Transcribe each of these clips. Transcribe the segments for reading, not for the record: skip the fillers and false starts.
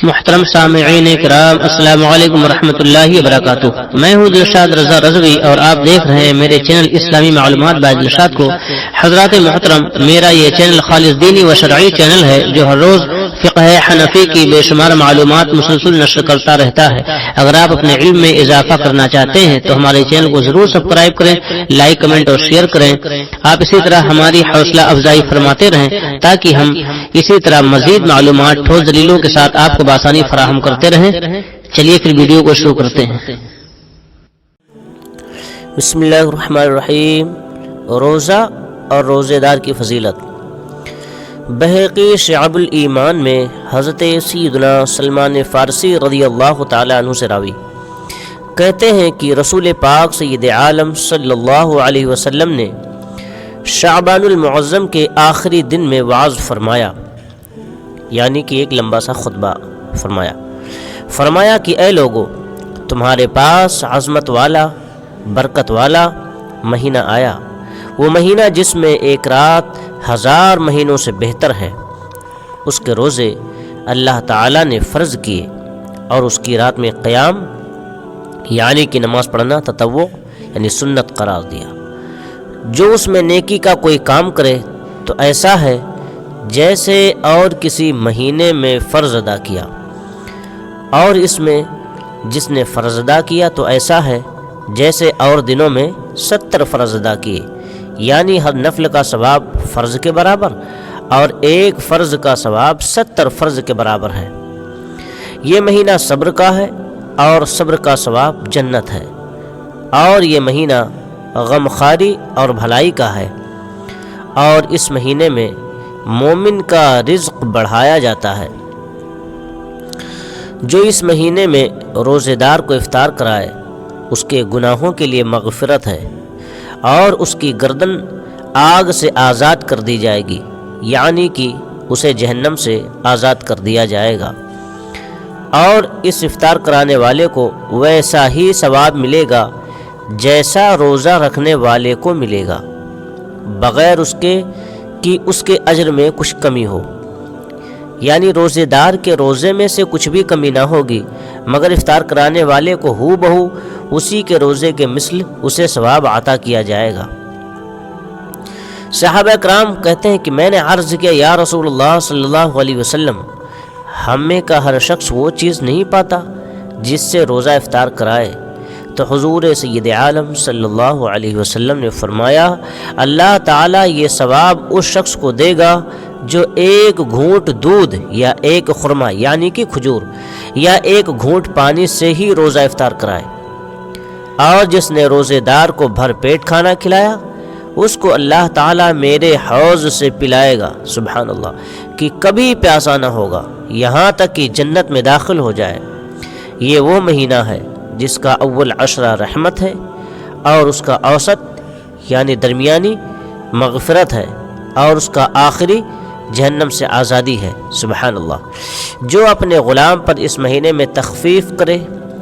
محترم سامعین کرام، السلام علیکم ورحمۃ اللہ وبرکاتہ۔ میں ہوں دلشاد رضا رضوی اور آپ دیکھ رہے ہیں میرے چینل اسلامی معلومات بائی دلشاد کو۔ حضرات محترم، میرا یہ چینل خالص دینی و شرعی چینل ہے جو ہر روز فقہ حنفی کی بے شمار معلومات مسلسل نشر کرتا رہتا ہے۔ اگر آپ اپنے علم میں اضافہ کرنا چاہتے ہیں تو ہمارے چینل کو ضرور سبسکرائب کریں، لائک، کمنٹ اور شیئر کریں۔ آپ اسی طرح ہماری حوصلہ افزائی فرماتے رہیں تاکہ ہم اسی طرح مزید معلومات ٹھوس دلیلوں کے ساتھ آپ کو بآسانی فراہم کرتے رہیں۔ چلیے پھر ویڈیو کو شروع کرتے ہیں۔ بسم اللہ الرحمن الرحیم۔ روزہ اور روزے دار کی فضیلت۔ بہقی شعب الایمان میں حضرت سیدنا سلمان فارسی رضی اللہ تعالی عنہ سے راوی کہتے ہیں کہ رسول پاک سید عالم صلی اللہ علیہ وسلم نے شعبان المعظم کے آخری دن میں وعظ فرمایا، یعنی کہ ایک لمبا سا خطبہ فرمایا کہ اے لوگو، تمہارے پاس عظمت والا، برکت والا مہینہ آیا، وہ مہینہ جس میں ایک رات 1000 مہینوں سے بہتر ہے۔ اس کے روزے اللہ تعالی نے فرض کیے اور اس کی رات میں قیام یعنی کہ نماز پڑھنا تطوع یعنی سنت قرار دیا۔ جو اس میں نیکی کا کوئی کام کرے تو ایسا ہے جیسے اور کسی مہینے میں فرض ادا کیا، اور اس میں جس نے فرض ادا کیا تو ایسا ہے جیسے اور دنوں میں 70 فرض ادا کیے، یعنی ہر نفل کا ثواب فرض کے برابر اور ایک فرض کا ثواب 70 فرض کے برابر ہے۔ یہ مہینہ صبر کا ہے اور صبر کا ثواب جنت ہے، اور یہ مہینہ غم خواری اور بھلائی کا ہے، اور اس مہینے میں مومن کا رزق بڑھایا جاتا ہے۔ جو اس مہینے میں روزے دار کو افطار کرائے اس کے گناہوں کے لیے مغفرت ہے، اور اس کی گردن آگ سے آزاد کر دی جائے گی، یعنی کہ اسے جہنم سے آزاد کر دیا جائے گا، اور اس افطار کرانے والے کو ویسا ہی ثواب ملے گا جیسا روزہ رکھنے والے کو ملے گا، بغیر اس کے اجر میں کچھ کمی ہو۔ یعنی روزے دار کے روزے میں سے کچھ بھی کمی نہ ہوگی، مگر افطار کرانے والے کو ہو بہو اسی کے روزے کے مثل اسے ثواب عطا کیا جائے گا۔ صحابہ کرام کہتے ہیں کہ میں نے عرض کیا، یا رسول اللہ صلی اللہ علیہ وسلم، ہم میں کا ہر شخص وہ چیز نہیں پاتا جس سے روزہ افطار کرائے؟ تو حضور سید عالم صلی اللہ علیہ وسلم نے فرمایا، اللہ تعالیٰ یہ ثواب اس شخص کو دے گا جو ایک گھونٹ دودھ یا ایک خرما یعنی کہ کھجور یا ایک گھونٹ پانی سے ہی روزہ افطار کرائے، اور جس نے روزے دار کو بھر پیٹ کھانا کھلایا اس کو اللہ تعالیٰ میرے حوض سے پلائے گا، سبحان اللہ، کہ کبھی پیاسا نہ ہوگا یہاں تک کہ جنت میں داخل ہو جائے۔ یہ وہ مہینہ ہے جس کا اول عشرہ رحمت ہے اور اس کا اوسط یعنی درمیانی مغفرت ہے، اور اس کا آخری جہنم سے آزادی ہے، سبحان اللہ۔ جو اپنے غلام پر اس مہینے میں تخفیف کرے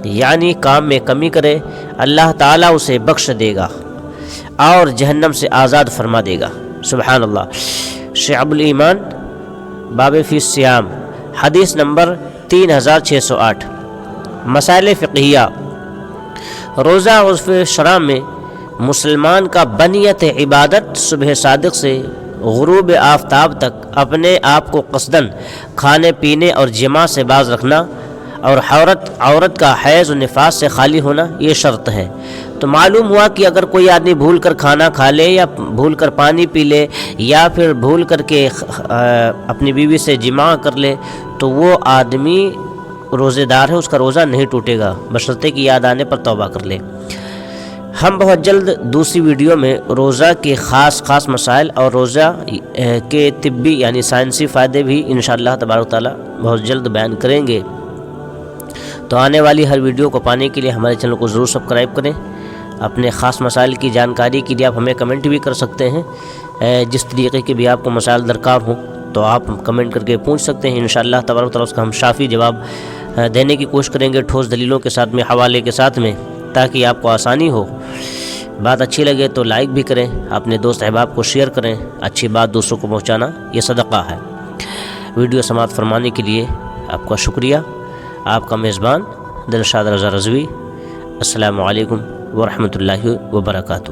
یعنی کام میں کمی کرے، اللہ تعالیٰ اسے بخش دے گا اور جہنم سے آزاد فرما دے گا، سبحان اللہ۔ شعب الایمان باب فی الصیام، حدیث نمبر 3608۔ مسائل فقہیہ۔ روزہ عرف شرع میں مسلمان کا بنیت عبادت صبح صادق سے غروب آفتاب تک اپنے آپ کو قصداً کھانے پینے اور جماع سے باز رکھنا، اور عورت کا حیض و نفاس سے خالی ہونا یہ شرط ہے۔ تو معلوم ہوا کہ اگر کوئی آدمی بھول کر کھانا کھا لے یا بھول کر پانی پی لے یا پھر بھول کر کے اپنی بیوی سے جماع کر لے تو وہ آدمی روزے دار ہے، اس کا روزہ نہیں ٹوٹے گا بشرطے کہ یاد آنے پر توبہ کر لے۔ ہم بہت جلد دوسری ویڈیو میں روزہ کے خاص مسائل اور روزہ کے طبی یعنی سائنسی فائدے بھی انشاءاللہ تبارک تعالیٰ بہت جلد بیان کریں گے۔ تو آنے والی ہر ویڈیو کو پانے کے لیے ہمارے چینل کو ضرور سبسکرائب کریں۔ اپنے خاص مسائل کی جانکاری کے لیے آپ ہمیں کمنٹ بھی کر سکتے ہیں، جس طریقے کے بھی آپ کو مسائل درکار ہوں تو آپ کمنٹ کر کے پوچھ سکتے ہیں، انشاءاللہ تبارک تعالیٰ اس کا ہم شافی جواب دینے کی کوشش کریں گے، ٹھوس دلیلوں کے ساتھ میں، حوالے کے ساتھ میں، تاکہ آپ کو آسانی ہو۔ بات اچھی لگے تو لائک بھی کریں، اپنے دوست احباب کو شیئر کریں، اچھی بات دوسروں کو پہنچانا یہ صدقہ ہے۔ ویڈیو سماعت فرمانے کے لیے آپ کا شکریہ. آپ کا میزبان دلشاد رضا رضوی. السلام علیکم ورحمۃ اللہ وبرکاتہ.